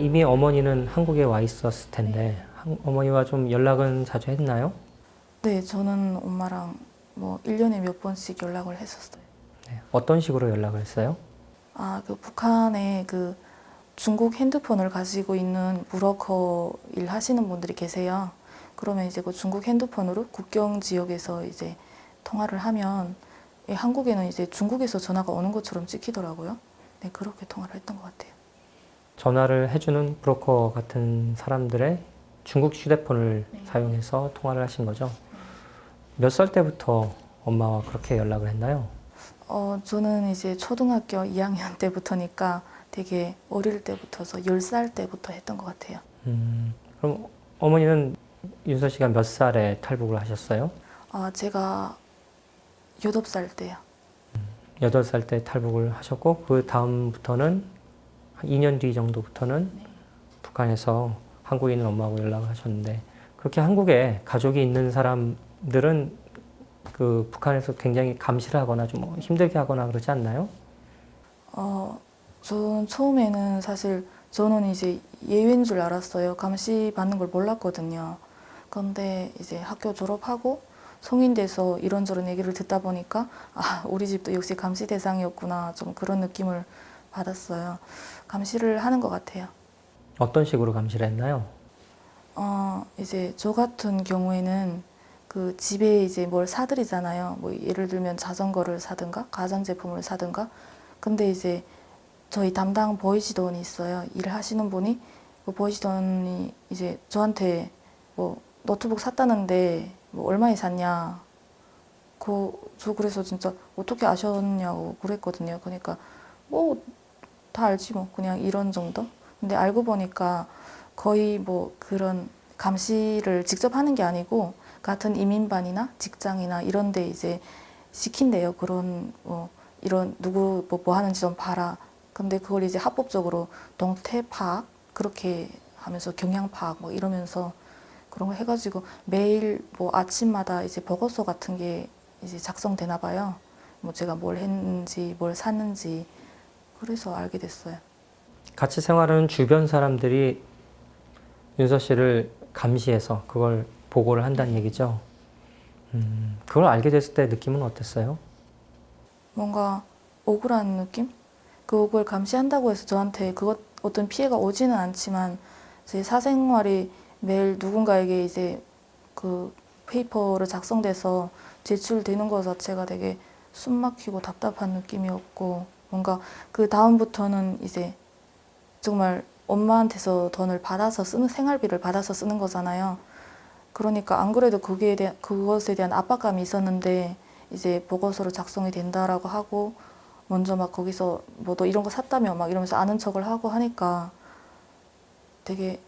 이미 어머니는 한국에 와 있었을 텐데 어머니와 좀 연락은 자주 했나요? 네, 저는 엄마랑 뭐 1년에 몇 번씩 연락을 했었어요. 네. 어떤 식으로 연락을 했어요? 그 북한에 그 중국 핸드폰을 가지고 있는 브로커 일 하시는 분들이 계세요. 그러면 이제 그 중국 핸드폰으로 국경 지역에서 이제 통화를 하면 한국에는 이제 중국에서 전화가 오는 것처럼 찍히더라고요. 네, 그렇게 통화를 했던 것 같아요. 전화를 해주는 브로커 같은 사람들의 중국 휴대폰을 사용해서 통화를 하신 거죠? 몇 살 때부터 엄마와 그렇게 연락을 했나요? 저는 이제 초등학교 2학년 때부터니까 되게 어릴 때부터서 10살 때부터 했던 것 같아요. 그럼 어머니는 윤서 씨가 몇 살에 탈북을 하셨어요? 제가 8살 때요. 8살 때 탈북을 하셨고 그 다음부터는 한 2년 뒤 정도부터는 북한에서 한국에 있는 엄마하고 연락을 하셨는데 그렇게 한국에 가족이 있는 사람들은 그 북한에서 굉장히 감시를 하거나 좀 힘들게 하거나 그러지 않나요? 저는 처음에는 사실 저는 이제 예외인 줄 알았어요. 감시 받는 걸 몰랐거든요. 그런데 이제 학교 졸업하고 성인 돼서 이런저런 얘기를 듣다 보니까 우리 집도 역시 감시 대상이었구나. 좀 그런 느낌을 받았어요. 감시를 하는 것 같아요. 어떤 식으로 감시를 했나요? 이제 저 같은 경우에는 그 집에 이제 뭘 사들이잖아요. 뭐 예를 들면 자전거를 사든가 가전제품을 사든가. 근데 이제 저희 담당 보이시던이 있어요. 일하시는 분이 그 보이시던이 이제 저한테 뭐 노트북 샀다는데 뭐 얼마에 샀냐. 저 그래서 진짜 어떻게 아셨냐고 그랬거든요. 그러니까 뭐 다 알지 뭐 그냥 이런 정도. 근데 알고 보니까 거의 뭐 그런 감시를 직접 하는 게 아니고 같은 이민반이나 직장이나 이런 데 이제 시킨대요. 그런 이런 누구 뭐 하는지 좀 봐라. 근데 그걸 이제 합법적으로 동태 파악 그렇게 하면서 경향 파악 뭐 이러면서 그런 거 해가지고 매일 뭐 아침마다 이제 보고서 같은 게 이제 작성되나 봐요. 뭐 제가 뭘 했는지 뭘 샀는지 그래서 알게 됐어요. 같이 생활하는 주변 사람들이 윤서 씨를 감시해서 그걸 보고를 한다는 얘기죠. 그걸 알게 됐을 때 느낌은 어땠어요? 뭔가 억울한 느낌? 그걸 감시한다고 해서 저한테 그것 어떤 피해가 오지는 않지만 제 사생활이 매일 누군가에게 이제 그 페이퍼를 작성돼서 제출되는 것 자체가 되게 숨막히고 답답한 느낌이었고 뭔가 그 다음부터는 이제 정말 엄마한테서 돈을 받아서 쓰는 생활비를 받아서 쓰는 거잖아요. 그러니까 안 그래도 그것에 대한 압박감이 있었는데 이제 보고서로 작성이 된다라고 하고 먼저 막 거기서 뭐 너 이런 거 샀다며 막 이러면서 아는 척을 하고 하니까 되게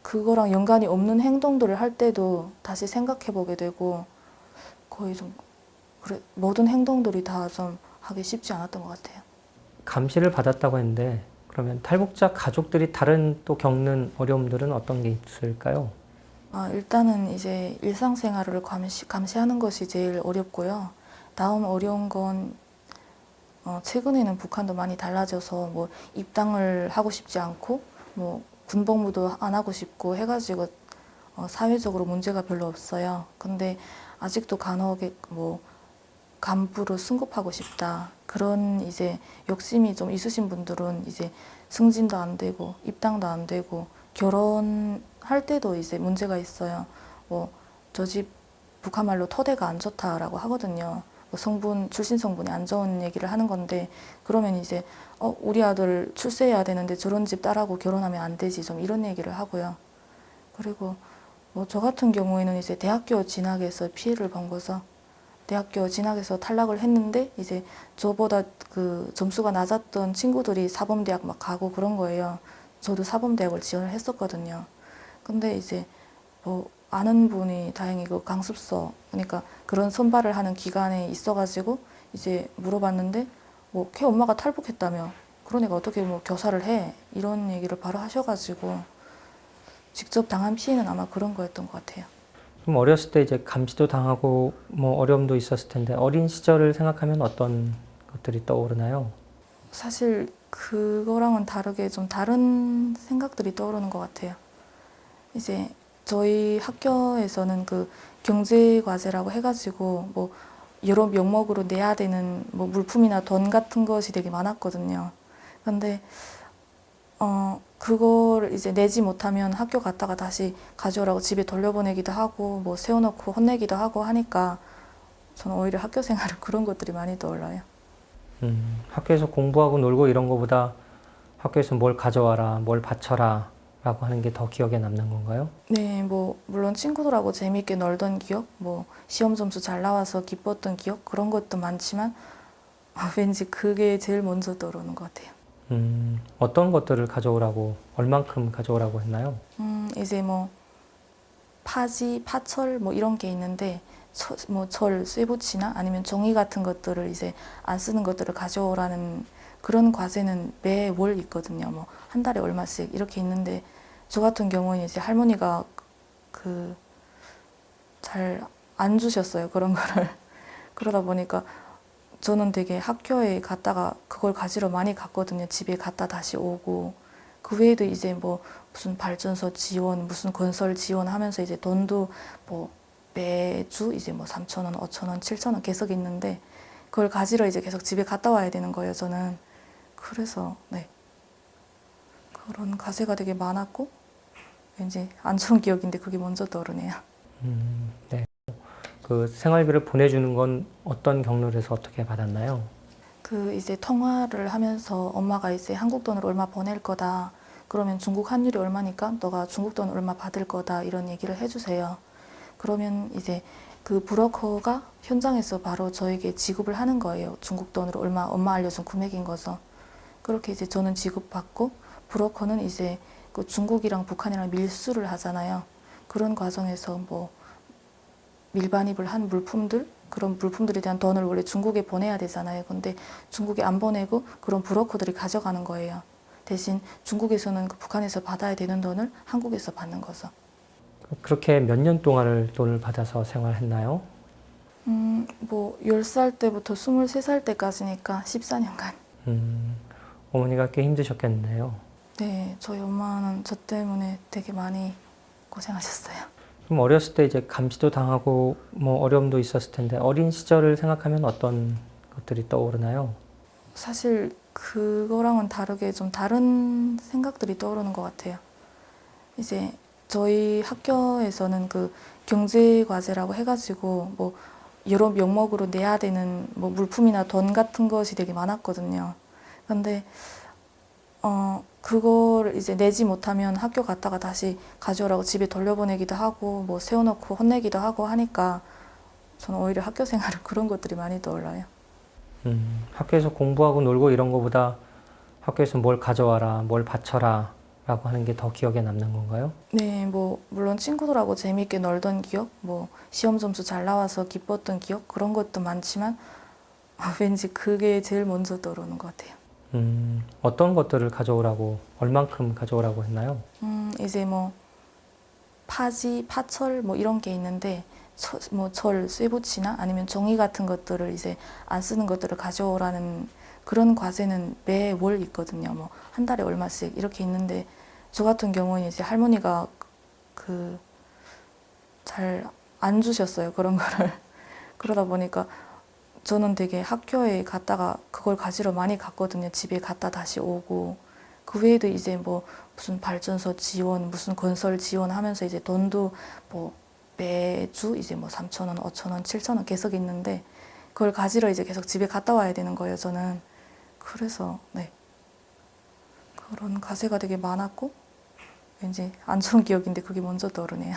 그거랑 연관이 없는 행동들을 할 때도 다시 생각해 보게 되고 거의 좀 그래 모든 행동들이 다 좀 하기 쉽지 않았던 것 같아요. 감시를 받았다고 했는데 그러면 탈북자 가족들이 다른 또 겪는 어려움들은 어떤 게 있을까요? 일단은 이제 일상생활을 감시하는 것이 제일 어렵고요. 다음 어려운 건 최근에는 북한도 많이 달라져서 뭐 입당을 하고 싶지 않고 뭐 군복무도 안 하고 싶고 해가지고 사회적으로 문제가 별로 없어요. 근데 아직도 간혹에 뭐 간부로 승급하고 싶다. 그런 이제 욕심이 좀 있으신 분들은 이제 승진도 안 되고 입당도 안 되고 결혼할 때도 이제 문제가 있어요. 뭐 저 집 북한 말로 토대가 안 좋다라고 하거든요. 뭐 출신 성분이 안 좋은 얘기를 하는 건데 그러면 이제 우리 아들 출세해야 되는데 저런 집 딸하고 결혼하면 안 되지 좀 이런 얘기를 하고요. 그리고 뭐 저 같은 경우에는 이제 대학교 진학에서 피해를 본 거죠. 대학교 진학해서 탈락을 했는데 이제 저보다 그 점수가 낮았던 친구들이 사범대학 막 가고 그런 거예요. 저도 사범대학을 지원을 했었거든요. 근데 이제 뭐 아는 분이 다행히 그 강습소 그러니까 그런 선발을 하는 기관에 있어가지고 이제 물어봤는데 뭐 걔 엄마가 탈북했다며 그런 애가 어떻게 뭐 교사를 해 이런 얘기를 바로 하셔가지고 직접 당한 피해는 아마 그런 거였던 것 같아요. 좀 어렸을 때 이제 감시도 당하고 뭐 어려움도 있었을 텐데 어린 시절을 생각하면 어떤 것들이 떠오르나요? 사실 그거랑은 다르게 좀 다른 생각들이 떠오르는 것 같아요. 이제 저희 학교에서는 그 경제 과제라고 해가지고 뭐 여러 명목으로 내야 되는 뭐 물품이나 돈 같은 것이 되게 많았거든요. 근데 그걸 이제 내지 못하면 학교 갔다가 다시 가져오라고 집에 돌려보내기도 하고 뭐 세워놓고 혼내기도 하고 하니까 저는 오히려 학교 생활은 그런 것들이 많이 떠올라요. 학교에서 공부하고 놀고 이런 거보다 학교에서 뭘 가져와라, 뭘 바쳐라 라고 하는 게 더 기억에 남는 건가요? 네, 뭐 물론 친구들하고 재미있게 놀던 기억, 뭐 시험 점수 잘 나와서 기뻤던 기억 그런 것도 많지만 왠지 그게 제일 먼저 떠오르는 것 같아요. 어떤 것들을 가져오라고, 얼만큼 가져오라고 했나요? 이제 뭐 파지, 파철 뭐 이런 게 있는데 뭐 철, 쇠붙이나 아니면 종이 같은 것들을 이제 안 쓰는 것들을 가져오라는 그런 과제는 매월 있거든요. 뭐 한 달에 얼마씩 이렇게 있는데 저 같은 경우는 이제 할머니가 그 잘 안 주셨어요. 그런 거를. 그러다 보니까 저는 되게 학교에 갔다가 그걸 가지러 많이 갔거든요. 집에 갔다 다시 오고. 그 외에도 이제 뭐 무슨 발전소 지원, 무슨 건설 지원 하면서 이제 돈도 뭐 매주 이제 뭐 3,000원, 5,000원, 7,000원 계속 있는데 그걸 가지러 이제 계속 집에 갔다 와야 되는 거예요, 저는. 그래서 네. 그런 과제가 되게 많았고 왠지 안 좋은 기억인데 그게 먼저 떠오르네요. 네. 그 생활비를 보내주는 건 어떤 경로에서 어떻게 받았나요? 그 이제 통화를 하면서 엄마가 이제 한국 돈으로 얼마 보낼 거다. 그러면 중국 환율이 얼마니까 너가 중국 돈 얼마 받을 거다. 이런 얘기를 해주세요. 그러면 이제 그 브로커가 현장에서 바로 저에게 지급을 하는 거예요. 중국 돈으로 얼마, 엄마 알려준 금액인 거죠. 그렇게 이제 저는 지급받고 브로커는 이제 그 중국이랑 북한이랑 밀수를 하잖아요. 그런 과정에서 뭐 밀반입을 한 물품들, 그런 물품들에 대한 돈을 원래 중국에 보내야 되잖아요. 근데 중국에 안 보내고 그런 브로커들이 가져가는 거예요. 대신 중국에서는 그 북한에서 받아야 되는 돈을 한국에서 받는 거죠. 그렇게 몇 년 동안을 돈을 받아서 생활했나요? 뭐 10살 때부터 23살 때까지니까 14년간. 어머니가 꽤 힘드셨겠네요. 네, 저희 엄마는 저 때문에 되게 많이 고생하셨어요. 그럼 어렸을 때 이제 감시도 당하고 뭐 어려움도 있었을 텐데 어린 시절을 생각하면 어떤 것들이 떠오르나요? 사실 그거랑은 다르게 좀 다른 생각들이 떠오르는 것 같아요. 이제 저희 학교에서는 그 경제 과제라고 해가지고 뭐 여러 명목으로 내야 되는 뭐 물품이나 돈 같은 것이 되게 많았거든요. 근데 그걸 이제 내지 못하면 학교 갔다가 다시 가져오라고 집에 돌려보내기도 하고 뭐 세워놓고 혼내기도 하고 하니까 저는 오히려 학교 생활은 그런 것들이 많이 떠올라요. 학교에서 공부하고 놀고 이런 거보다 학교에서 뭘 가져와라, 뭘 바쳐라 라고 하는 게 더 기억에 남는 건가요? 네, 뭐 물론 친구들하고 재미있게 놀던 기억, 뭐 시험 점수 잘 나와서 기뻤던 기억 그런 것도 많지만 왠지 그게 제일 먼저 떠오르는 것 같아요. 어떤 것들을 가져오라고, 얼만큼 가져오라고 했나요? 이제 뭐 파지, 파철 뭐 이런 게 있는데 뭐 철, 쇠붙이나 아니면 종이 같은 것들을 이제 안 쓰는 것들을 가져오라는 그런 과제는 매월 있거든요. 뭐 한 달에 얼마씩 이렇게 있는데 저 같은 경우는 이제 할머니가 그 잘 안 주셨어요. 그런 거를. 그러다 보니까 저는 되게 학교에 갔다가 그걸 가지러 많이 갔거든요. 집에 갔다 다시 오고. 그 외에도 이제 뭐 무슨 발전소 지원, 무슨 건설 지원 하면서 이제 돈도 뭐 매주 이제 뭐 3,000원, 5,000원, 7,000원 계속 있는데 그걸 가지러 이제 계속 집에 갔다 와야 되는 거예요, 저는. 그래서 네. 그런 과제가 되게 많았고 왠지 안 좋은 기억인데 그게 먼저 떠오르네요.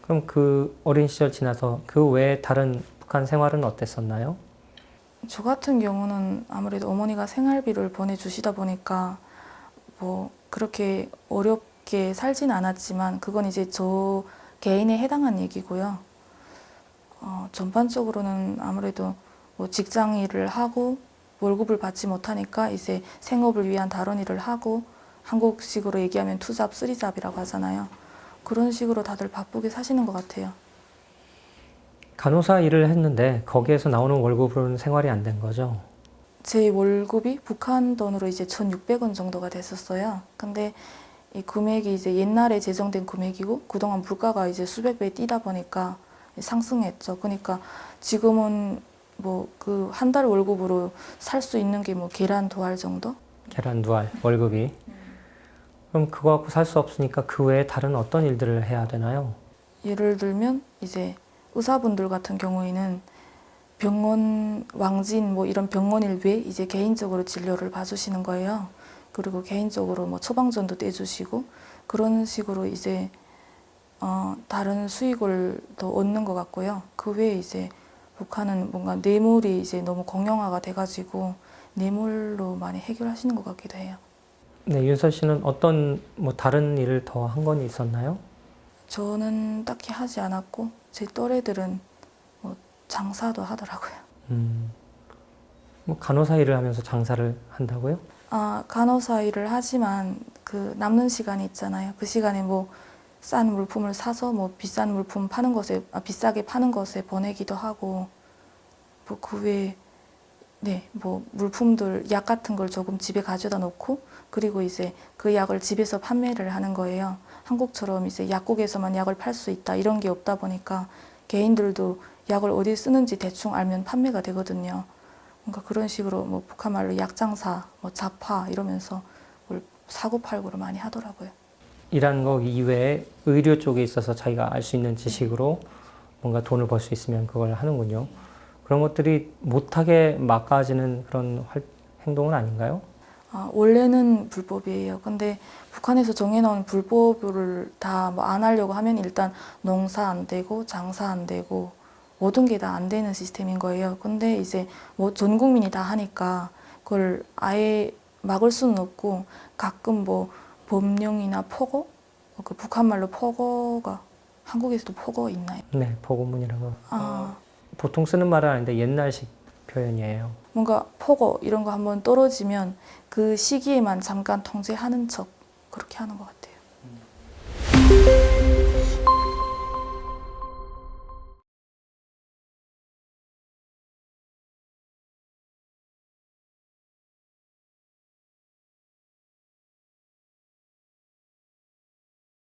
그럼 그 어린 시절 지나서 그 외에 다른 북한 생활은 어땠었나요? 저 같은 경우는 아무래도 어머니가 생활비를 보내주시다 보니까 뭐 그렇게 어렵게 살진 않았지만 그건 이제 저 개인에 해당한 얘기고요. 전반적으로는 아무래도 뭐 직장 일을 하고 월급을 받지 못하니까 이제 생업을 위한 다른 일을 하고 한국식으로 얘기하면 투잡, 쓰리잡이라고 하잖아요. 그런 식으로 다들 바쁘게 사시는 것 같아요. 간호사 일을 했는데 거기에서 나오는 월급으로는 생활이 안 된 거죠? 제 월급이 북한 돈으로 이제 1,600원 정도가 됐었어요. 근데 이 금액이 이제 옛날에 제정된 금액이고 그동안 물가가 이제 수백 배 뛰다 보니까 상승했죠. 그러니까 지금은 뭐 그 한 달 월급으로 살 수 있는 게 뭐 계란 2알 정도? 계란 2알 월급이. 그럼 그거 갖고 살 수 없으니까 그 외에 다른 어떤 일들을 해야 되나요? 예를 들면 이제 의사분들 같은 경우에는 병원 왕진 뭐 이런 병원 일 외에 이제 개인적으로 진료를 봐주시는 거예요. 그리고 개인적으로 뭐 처방전도 떼주시고 그런 식으로 이제 다른 수익을 더 얻는 것 같고요. 그 외에 이제 북한은 뭔가 뇌물이 이제 너무 공용화가 돼가지고 뇌물로 많이 해결하시는 것 같기도 해요. 네, 윤서 씨는 어떤 뭐 다른 일을 더 한 건 있었나요? 저는 딱히 하지 않았고 제 또래들은 뭐 장사도 하더라고요. 뭐 간호사 일을 하면서 장사를 한다고요? 간호사 일을 하지만 그 남는 시간이 있잖아요. 그 시간에 뭐 싼 물품을 사서 뭐 비싼 물품 파는 곳에 비싸게 파는 곳에 보내기도 하고 뭐 그 외에 네, 뭐 물품들 약 같은 걸 조금 집에 가져다 놓고 그리고 이제 그 약을 집에서 판매를 하는 거예요. 한국처럼 이제 약국에서만 약을 팔 수 있다 이런 게 없다 보니까 개인들도 약을 어디 쓰는지 대충 알면 판매가 되거든요. 그러니까 그런 식으로 뭐 북한 말로 약장사, 뭐 잡화 이러면서 뭘 사고 팔고를 많이 하더라고요. 일하는 거 이외에 의료 쪽에 있어서 자기가 알 수 있는 지식으로 뭔가 돈을 벌 수 있으면 그걸 하는군요. 그런 것들이 못하게 막아지는 그런 행동은 아닌가요? 원래는 불법이에요. 근데 북한에서 정해놓은 불법을 다 뭐 안 하려고 하면 일단 농사 안 되고 장사 안 되고 모든 게 다 안 되는 시스템인 거예요. 근데 이제 뭐 전 국민이 다 하니까 그걸 아예 막을 수는 없고 가끔 뭐 법령이나 폭어? 그 북한 말로 폭어가 한국에서도 폭어 있나요? 네, 보고문이라고. 보통 쓰는 말은 아닌데 옛날식 표현이에요. 뭔가 폭어 이런 거 한번 떨어지면 그 시기에만 잠깐 통제하는 척 그렇게 하는 것 같아요.